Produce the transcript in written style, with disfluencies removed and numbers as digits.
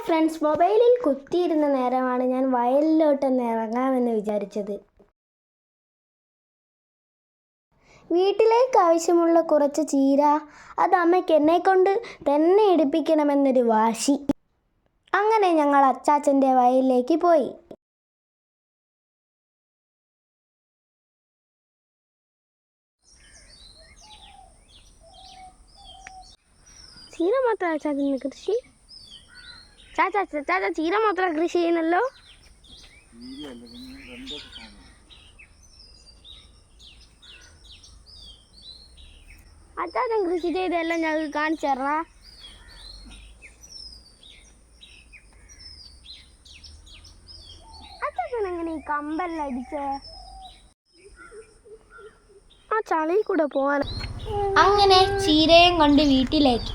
Friends, മൊബൈലിൽ കുത്തിയിരുന്ന നേരമാണ് ഞാൻ വയലിലോട്ടൊന്ന് ഇറങ്ങാമെന്ന് വിചാരിച്ചത്. വീട്ടിലേക്ക് ആവശ്യമുള്ള കുറച്ച് ചീര, അത് അമ്മയ്ക്ക് എന്നെക്കൊണ്ട് തന്നെ എടുപ്പിക്കണമെന്നൊരു വാശി. അങ്ങനെ ഞങ്ങൾ അച്ചാച്ചൻ്റെ വയലിലേക്ക് പോയി. ചീര മാത്രം അച്ചാച്ചൻ്റെ കൃഷി? ചാച്ച ചീര മാത്രം കൃഷി ചെയ്യുന്നല്ലോ. അച്ചാച്ചൻ കൃഷി ചെയ്തെല്ലാം ഞങ്ങൾക്ക് കാണിച്ചു തരണ. അച്ചാച്ചൻ എങ്ങനെ ഈ കമ്പെല്ലാം അടിച്ചേ? ആ ചളിയിൽ കൂടെ പോവാൻ. അങ്ങനെ ചീരയും കൊണ്ട് വീട്ടിലേക്ക്.